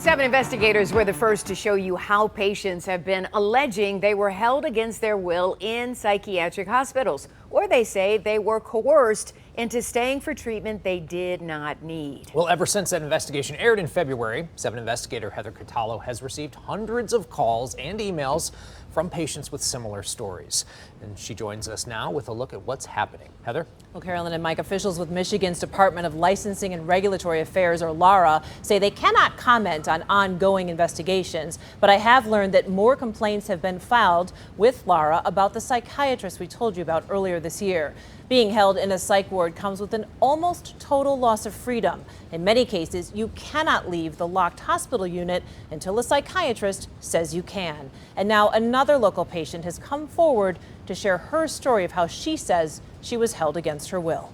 7 investigators were the first to show you how patients have been alleging they were held against their will in psychiatric hospitals, or they say they were coerced into staying for treatment they did not need. Well, ever since that investigation aired in February, 7 investigator Heather Catallo has received hundreds of calls and emails from patients with similar stories. And she joins us now with a look at what's happening. Heather? Well, Carolyn and Mike, officials with Michigan's Department of Licensing and Regulatory Affairs, or LARA, say they cannot comment on ongoing investigations. But I have learned that more complaints have been filed with LARA about the psychiatrist we told you about earlier this year. Being held in a psych ward comes with an almost total loss of freedom. In many cases, you cannot leave the locked hospital unit until a psychiatrist says you can. And now another local patient has come forward to share her story of how she says she was held against her will.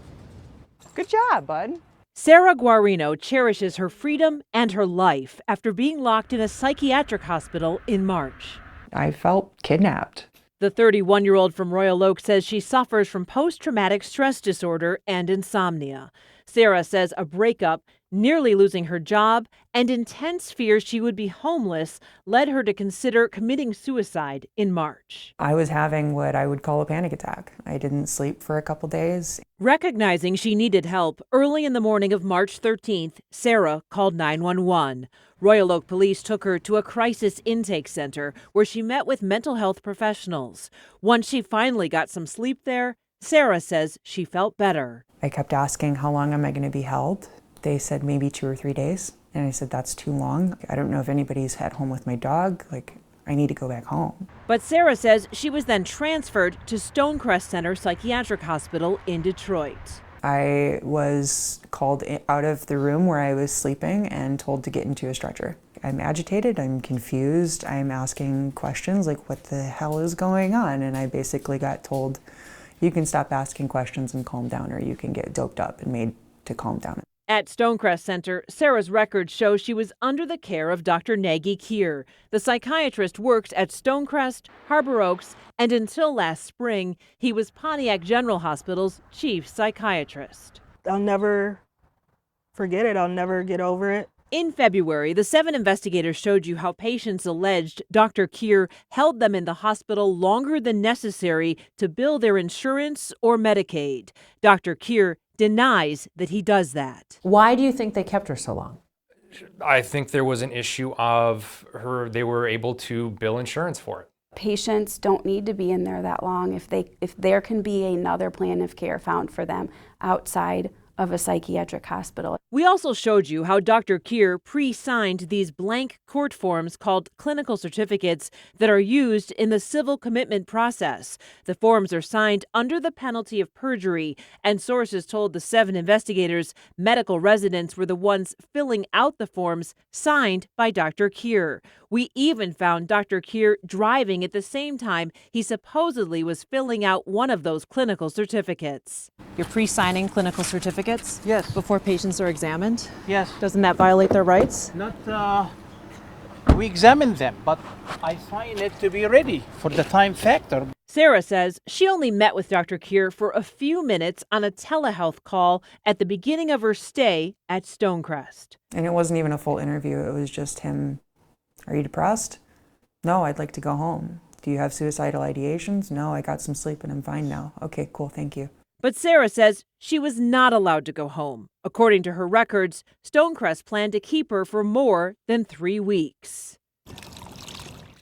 Good job, bud. Sarah Guarino cherishes her freedom and her life after being locked in a psychiatric hospital in March. I felt kidnapped. The 31-year-old from Royal Oak says she suffers from post-traumatic stress disorder and insomnia. Sarah says a breakup, nearly losing her job, and intense fears she would be homeless led her to consider committing suicide in March. I was having what I would call a panic attack. I didn't sleep for a couple days. Recognizing she needed help, early in the morning of March 13th, Sarah called 911. Royal Oak police took her to a crisis intake center where she met with mental health professionals. Once she finally got some sleep there, Sarah says she felt better. I kept asking, how long am I going to be held? They said maybe 2 or 3 days. And I said, that's too long. I don't know if anybody's at home with my dog. I need to go back home. But Sarah says she was then transferred to Stonecrest Center Psychiatric Hospital in Detroit. I was called out of the room where I was sleeping and told to get into a stretcher. I'm agitated, I'm confused, I'm asking questions like what the hell is going on? And I basically got told, you can stop asking questions and calm down, or you can get doped up and made to calm down. At Stonecrest Center, Sarah's records show she was under the care of Dr. Nagy Kier. The psychiatrist worked at Stonecrest, Harbor Oaks, and until last spring, he was Pontiac General Hospital's chief psychiatrist. I'll never forget it. I'll never get over it. In February, the 7 investigators showed you how patients alleged Dr. Kier held them in the hospital longer than necessary to bill their insurance or Medicaid. Dr. Kier denies that he does that. Why do you think they kept her so long? I think there was an issue of they were able to bill insurance for it. Patients don't need to be in there that long if there can be another plan of care found for them outside of a psychiatric hospital. We also showed you how Dr. Kier pre-signed these blank court forms called clinical certificates that are used in the civil commitment process. The forms are signed under the penalty of perjury, and sources told the 7 investigators medical residents were the ones filling out the forms signed by Dr. Kier. We even found Dr. Kier driving at the same time he supposedly was filling out one of those clinical certificates. You're pre-signing clinical certificates? Yes. Before patients are examined? Yes. Doesn't that violate their rights? Not, we examine them, but I find it to be ready for the time factor. Sarah says she only met with Dr. Kier for a few minutes on a telehealth call at the beginning of her stay at Stonecrest. And it wasn't even a full interview. It was just him, are you depressed? No, I'd like to go home. Do you have suicidal ideations? No, I got some sleep and I'm fine now. Okay, cool, thank you. But Sarah says she was not allowed to go home. According to her records, Stonecrest planned to keep her for more than 3 weeks.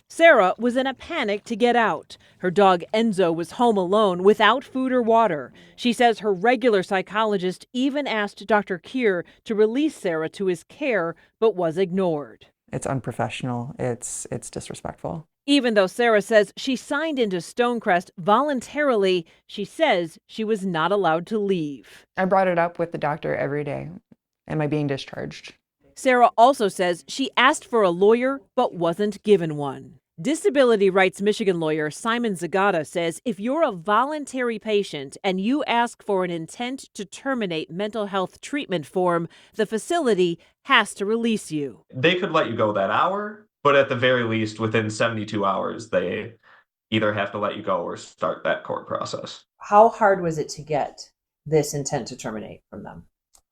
Sarah was in a panic to get out. Her dog Enzo was home alone without food or water. She says her regular psychologist even asked Dr. Kier to release Sarah to his care, but was ignored. It's unprofessional, it's disrespectful. Even though Sarah says she signed into Stonecrest voluntarily, she says she was not allowed to leave. I brought it up with the doctor every day. Am I being discharged? Sarah also says she asked for a lawyer but wasn't given one. Disability rights Michigan lawyer Simon Zagata says if you're a voluntary patient and you ask for an intent to terminate mental health treatment form, the facility has to release you. They could let you go that hour, but at the very least, within 72 hours, they either have to let you go or start that court process. How hard was it to get this intent to terminate from them?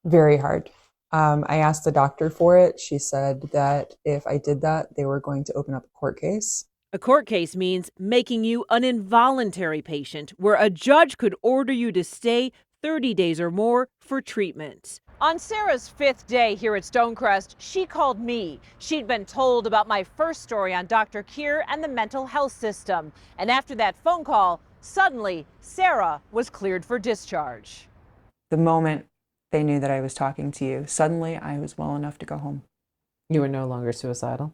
Very hard. I asked the doctor for it. She said that if I did that, they were going to open up a court case. A court case means making you an involuntary patient, where a judge could order you to stay 30 days or more for treatment. On Sarah's 5th day here at Stonecrest, she called me. She'd been told about my first story on Dr. Kier and the mental health system. And after that phone call, suddenly Sarah was cleared for discharge. The moment they knew that I was talking to you, suddenly I was well enough to go home. You were no longer suicidal?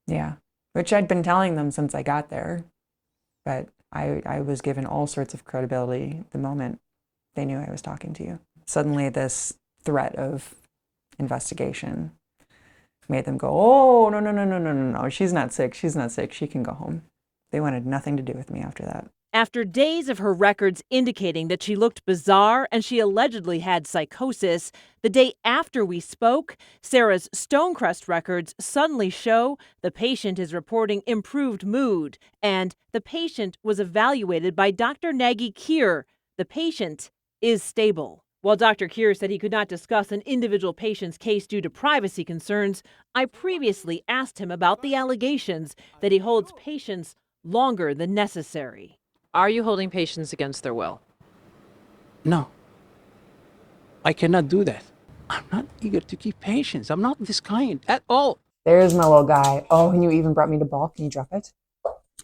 Yeah, which I'd been telling them since I got there. But I was given all sorts of credibility the moment they knew I was talking to you. Suddenly this threat of investigation made them go, oh, no, she's not sick, she can go home. They wanted nothing to do with me after that. After days of her records indicating that she looked bizarre and she allegedly had psychosis, the day after we spoke, Sarah's Stonecrest records suddenly show the patient is reporting improved mood, and the patient was evaluated by Dr. Nagy Kier. The patient is stable. While Dr. Kier said he could not discuss an individual patient's case due to privacy concerns, I previously asked him about the allegations that he holds patients longer than necessary. Are you holding patients against their will? No. I cannot do that. I'm not eager to keep patients. I'm not this kind at all. There's my little guy. Oh, and you even brought me the ball. Can you drop it?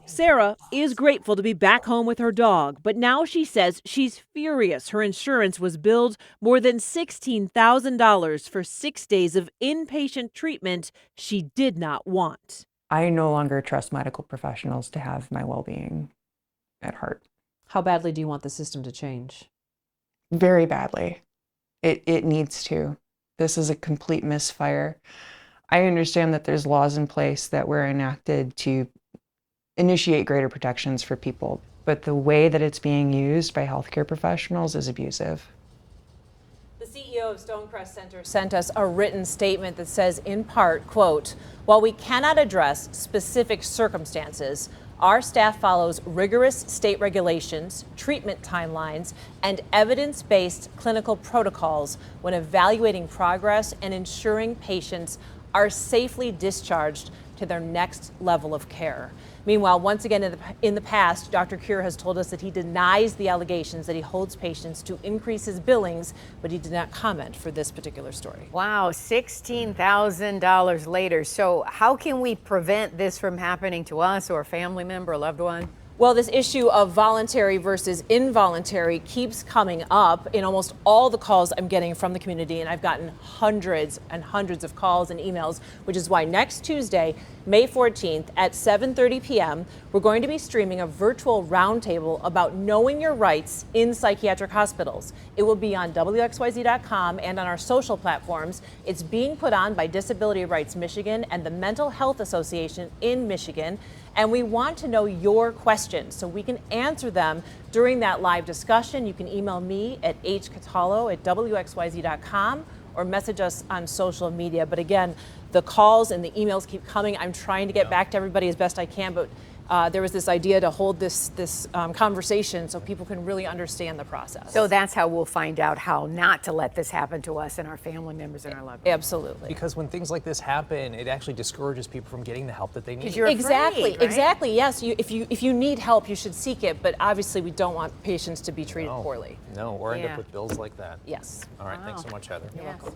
Sarah is grateful to be back home with her dog, but now she says she's furious her insurance was billed more than $16,000 for 6 days of inpatient treatment she did not want. I no longer trust medical professionals to have my well-being at heart. How badly do you want the system to change? Very badly. It needs to. This is a complete misfire. I understand that there's laws in place that were enacted to initiate greater protections for people, but the way that it's being used by healthcare professionals is abusive. The CEO of Stonecrest Center sent us a written statement that says, in part, quote, while we cannot address specific circumstances, our staff follows rigorous state regulations, treatment timelines, and evidence-based clinical protocols when evaluating progress and ensuring patients are safely discharged to their next level of care. Meanwhile, once again in the past, Dr. Kier has told us that he denies the allegations that he holds patients to increase his billings, but he did not comment for this particular story. Wow, $16,000 later. So how can we prevent this from happening to us or a family member, a loved one? Well, this issue of voluntary versus involuntary keeps coming up in almost all the calls I'm getting from the community, and I've gotten hundreds and hundreds of calls and emails, which is why next Tuesday, May 14th at 7:30 p.m., we're going to be streaming a virtual roundtable about knowing your rights in psychiatric hospitals. It will be on WXYZ.com and on our social platforms. It's being put on by Disability Rights Michigan and the Mental Health Association in Michigan. And we want to know your questions so we can answer them during that live discussion. You can email me at hcatalo@wxyz.com or message us on social media. But again, the calls and the emails keep coming. I'm trying to get back to everybody as best I can, but there was this idea to hold this conversation so people can really understand the process. So that's how we'll find out how not to let this happen to us and our family members and our loved ones. Absolutely. Because when things like this happen, it actually discourages people from getting the help that they need. You're exactly, afraid, right? exactly. Yes, if you need help, you should seek it. But obviously, we don't want patients to be treated poorly. No, or end up with bills like that. Yes. All right, thanks so much, Heather. You're welcome.